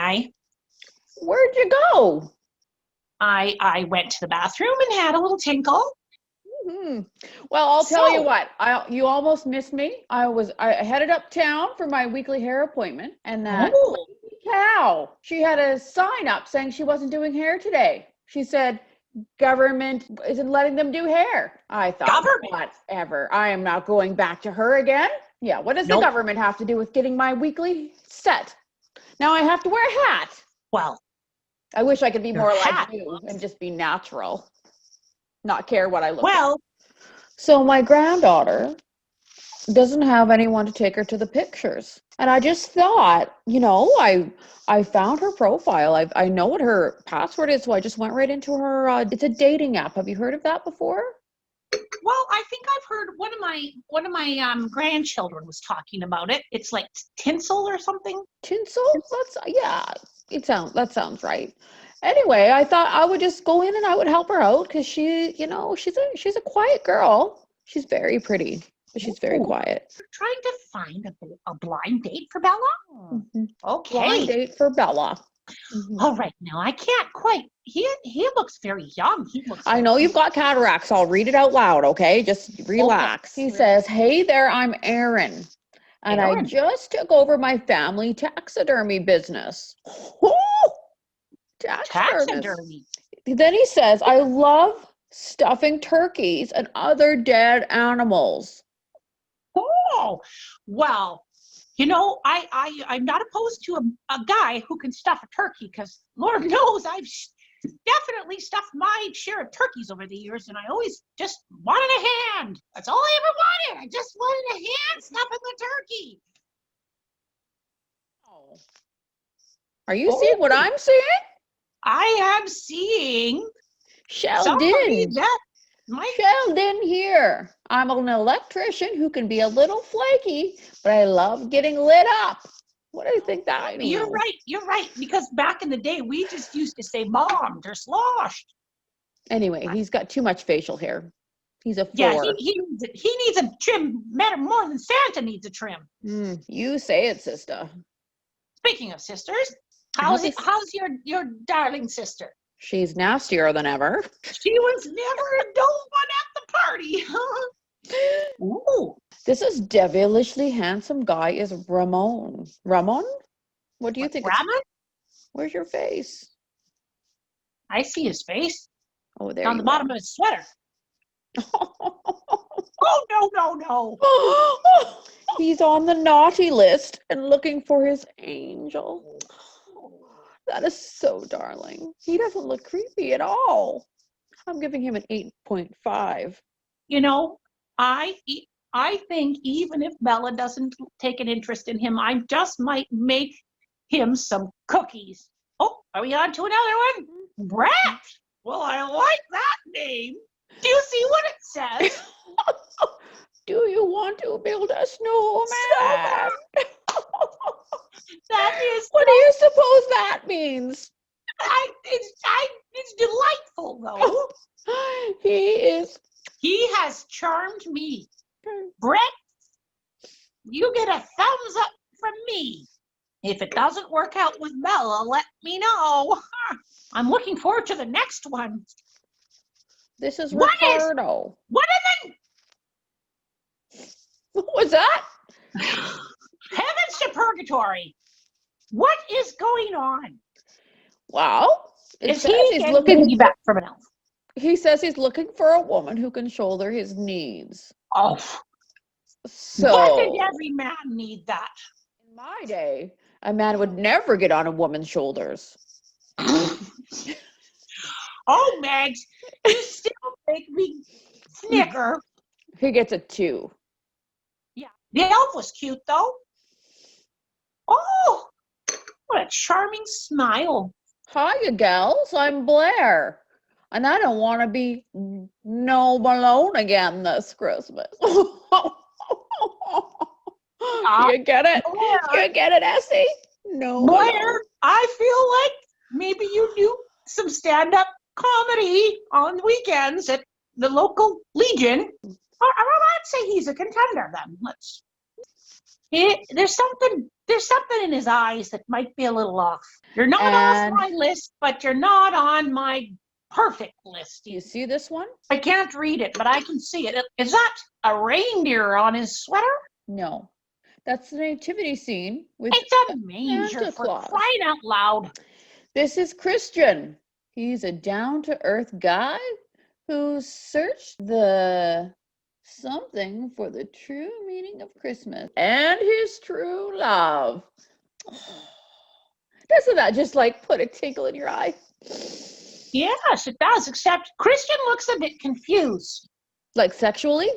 Hi. Where'd you go? I went to the bathroom and had a little tinkle. Hmm. Well, I'll tell you what. You almost missed me. I headed uptown for my weekly hair appointment, and that Oh, cow, she had a sign up saying she wasn't doing hair today. She said government isn't letting them do hair. I thought, government. whatever. I am not going back to her again. Yeah, what does the Nope. government have to do with getting my weekly set? Now I have to wear a hat. Well, I wish I could be your more hat. like you and just be natural, not care what I look like. Well, So my granddaughter doesn't have anyone to take her to the pictures. And I just thought, I found her profile. I know what her password is, so I just went right into her. It's a dating app. Have you heard of that before? well, I think I've heard one of my grandchildren was talking about it. It's like tinsel or something. Tinsel? That sounds right. Anyway, I thought I would just go in and I would help her out because she's a quiet girl. She's very pretty, but she's very Ooh. Quiet. You're trying to find a blind date for Bella? Mhm. Okay. Blind date for Bella. Mhm. All right. Now I can't quite. He looks very young. I know you've got cataracts. I'll read it out loud, okay? Just relax. He says, "Hey there, I'm Aaron. And I Aaron. just took over my family taxidermy business." Oh, Taxidermy. Then he says, "I love stuffing turkeys and other dead animals." Oh, well, I'm not opposed to a guy who can stuff a turkey because Lord knows I've definitely stuffed my share of turkeys over the years, and I always just wanted a hand. That's all I ever wanted. I just wanted a hand stuffing the turkey. Oh. Are you seeing what I'm seeing? I am seeing somebody Sheldon. that might. Sheldon here. I'm an electrician who can be a little flaky, but I love getting lit up. What do you think that means? You're right. Because back in the day, we just used to say bombed or sloshed. Anyway, he's got too much facial hair. He's a 4. Yeah, he needs a trim more than Santa needs a trim. You say it, sister. Speaking of sisters, how's your darling sister? She's nastier than ever. She was never a dull one at the party. Ooh. This is devilishly handsome guy is Ramon. Ramon? What do you think? Ramon? Where's your face? I see his face. Oh, there. On the bottom of his sweater. Oh, no. He's on the naughty list and looking for his angel. That is so darling. He doesn't look creepy at all. I'm giving him an 8.5. I think even if Bella doesn't take an interest in him, I just might make him some cookies. Oh, are we on to another one? Brett. Well, I like that name. Do you see what it says? Do you want to build a snowman? That is. What do you suppose that means? It's delightful, though. He has charmed me. Brett, you get a thumbs up from me. If it doesn't work out with Bella, let me know. I'm looking forward to the next one. This is Ricardo. What was that? Heavens to purgatory. What is going on? Well, he's looking back from an elf. He says he's looking for a woman who can shoulder his needs. Oh. So why did every man need that? In my day, a man would never get on a woman's shoulders. Oh, Megs, you still make me snicker. He gets a 2. Yeah. The elf was cute, though. Oh, what a charming smile. Hiya, gals. I'm Blair. And I don't want to be no alone again this Christmas. You get it? You get it, Essie? No. Blair, I feel like maybe you do some stand-up comedy on weekends at the local Legion. I'd say he's a contender then. There's something there's something in his eyes that might be a little off. You're not And off my list, but you're not on my perfect list. do you see this one? I can't read it, but I can see it. Is that a reindeer on his sweater? No. That's the nativity scene with It's a manger, Santa for Claus. crying out loud. This is Christian. He's a down-to-earth guy who searched the something for the true meaning of Christmas and his true love. Doesn't that just like put a tinkle in your eye? Yes, it does, except Christian looks a bit confused. Like sexually?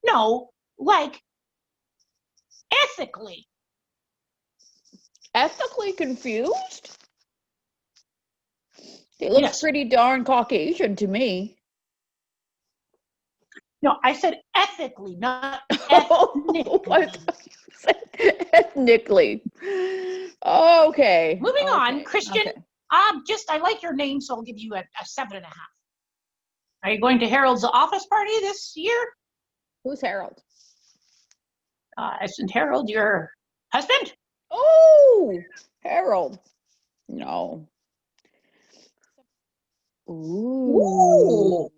No, like ethically. Ethically confused? He looks Yes. pretty darn Caucasian to me. No, I said ethically, not Oh, I ethnically. thought you said ethnically. Okay. Moving on, okay, Christian. okay. I like your name, so I'll give you a 7.5. Are you going to Harold's office party this year? Who's Harold? Isn't Harold your husband? Oh, Harold. No. Ooh.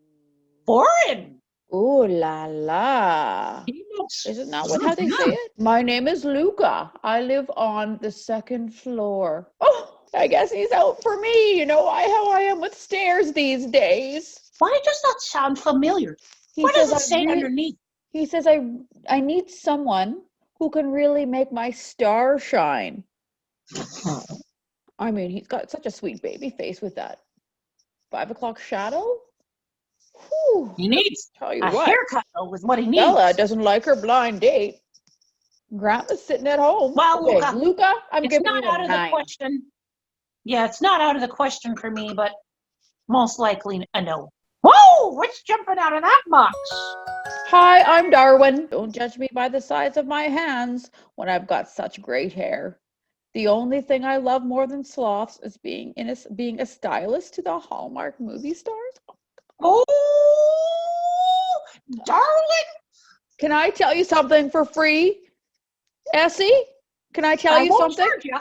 Foreign. Ooh la la. He looks Isn't that how they say it? My name is Luca. I live on the 2nd floor. Oh, I guess he's out for me. You know how I am with stairs these days. Why does that sound familiar? He What does says it say underneath? He says I need someone who can really make my star shine. I mean, he's got such a sweet baby face with that 5 o'clock shadow. Whew, He needs tell you a what, haircut, though, is what he needs. Bella doesn't like her blind date. Grandma's sitting at home. Well, okay, Luca, I'm it's giving not you out a of the 9. question. Yeah, it's not out of the question for me, but most likely a no. Whoa! What's jumping out of that box? Hi, I'm Darwin. Don't judge me by the size of my hands when I've got such great hair. The only thing I love more than sloths is being a stylist to the Hallmark movie stars. Oh, darling! Can I tell you something for free, Essie? Can I tell you won't something? charge ya.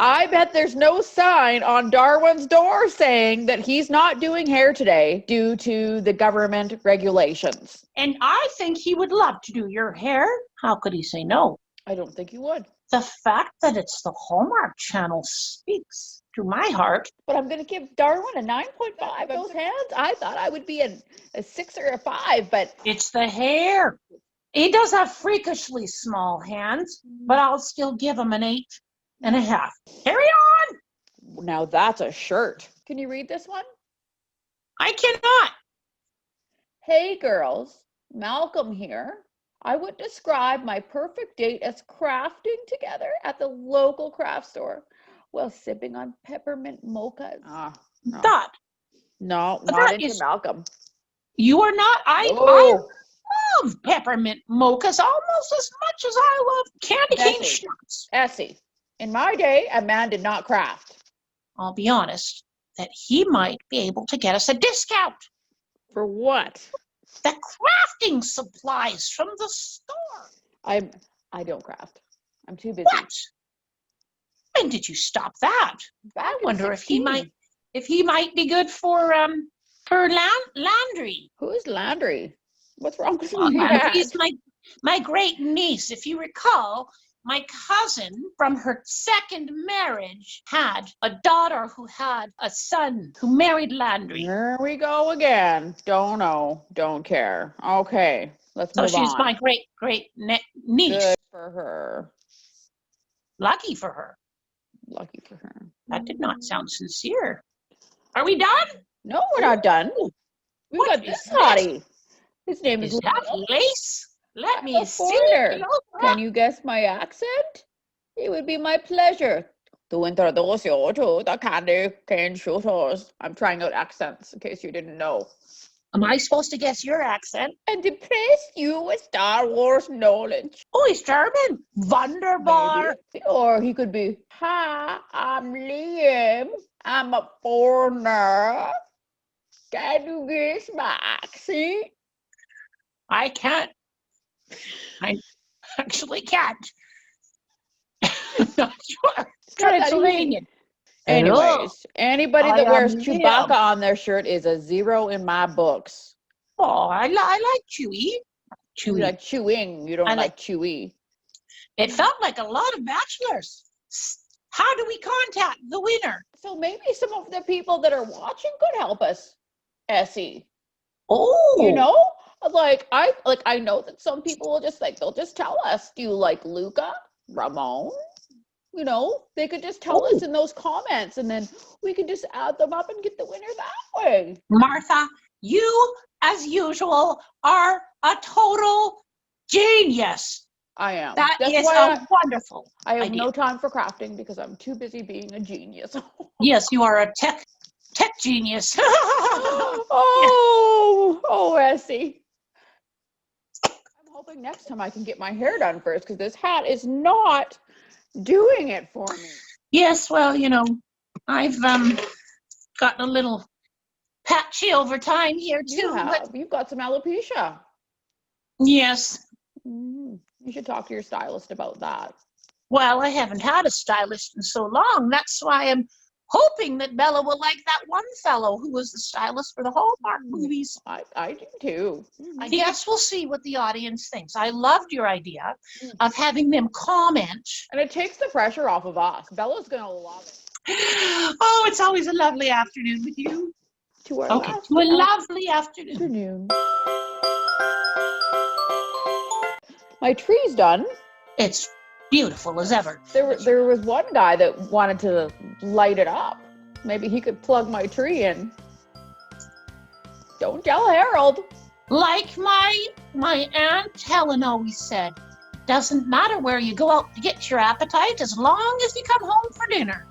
I bet there's no sign on Darwin's door saying that he's not doing hair today due to the government regulations. And I think he would love to do your hair. How could he say no? I don't think he would. The fact that it's the Hallmark Channel speaks to my heart. But I'm going to give Darwin a 9.5. Those hands, I thought I would be a 6 or a 5, but It's the hair. He does have freakishly small hands, but I'll still give him an 8.5. Carry on. now that's a shirt. Can you read this one? I cannot. Hey girls, Malcolm here. I would describe my perfect date as crafting together at the local craft store while sipping on peppermint mochas. No. Not That into is- Malcolm. You are not. I love peppermint mochas almost as much as I love candy cane Essie. schnapps. Essie, in my day, a man did not craft. I'll be honest, that he might be able to get us a discount. For what? The crafting supplies from the store. I don't craft. I'm too busy. What? When did you stop that? Back I in wonder if he 16. might be good for laundry. Who's Landry? What's wrong with Landry is that? my great niece. If you recall, my cousin from her second marriage had a daughter who had a son who married Landry. Here we go again. Don't know. Don't care. Okay, let's So move on. she's my great niece. Good for her. Lucky for her. Lucky for her. That did not sound sincere. Are we done? No, we're not done. We've What got is this hottie. His name Is is that Leo. lace? Let I'm me a see. foreigner. Can you guess my accent? It would be my pleasure to introduce you to the candy cane shooters. I'm trying out accents in case you didn't know. Am I supposed to guess your accent? And impress you with Star Wars knowledge. Oh, he's German. Wunderbar. Maybe. Or he could be, hi, I'm Liam. I'm a foreigner. Can you guess my accent? I can't. actually can't. Not sure. It's not that Transylvanian. easy. Anyways, anybody I that wears am Chewbacca him. on their shirt is a 0 in my books. Oh, I like Chewy. You Chewy. like chewing, you don't I like chewy. It felt like a lot of bachelors. How do we contact the winner? So maybe some of the people that are watching could help us, Essie. Oh, You know, I know that some people will just they'll just tell us, do you like Luca, Ramon? You know, they could just tell us in those comments, and then we could just add them up and get the winner that way. Martha, you, as usual, are a total genius. I am. That's That's is why a wonderful I have idea. no time for crafting because I'm too busy being a genius. Yes, you are a tech genius. Oh, Essie. I'm hoping next time I can get my hair done first because this hat is not doing it for me. Yes, well, you know, I've gotten a little patchy over time here too. You have. You've got some alopecia. Yes. You should talk to your stylist about that. Well, I haven't had a stylist in so long. That's why I'm hoping that Bella will like that one fellow who was the stylist for the Hallmark movies. I do too. I guess we'll see what the audience thinks. I loved your idea of having them comment. And it takes the pressure off of us. Bella's going to love it. Oh, it's always a lovely afternoon with you. To our Okay, to a lovely afternoon. My tree's done. It's beautiful as ever. There was one guy that wanted to light it up. Maybe he could plug my tree in. Don't tell Harold. Like my Aunt Helen always said, doesn't matter where you go out to get your appetite as long as you come home for dinner.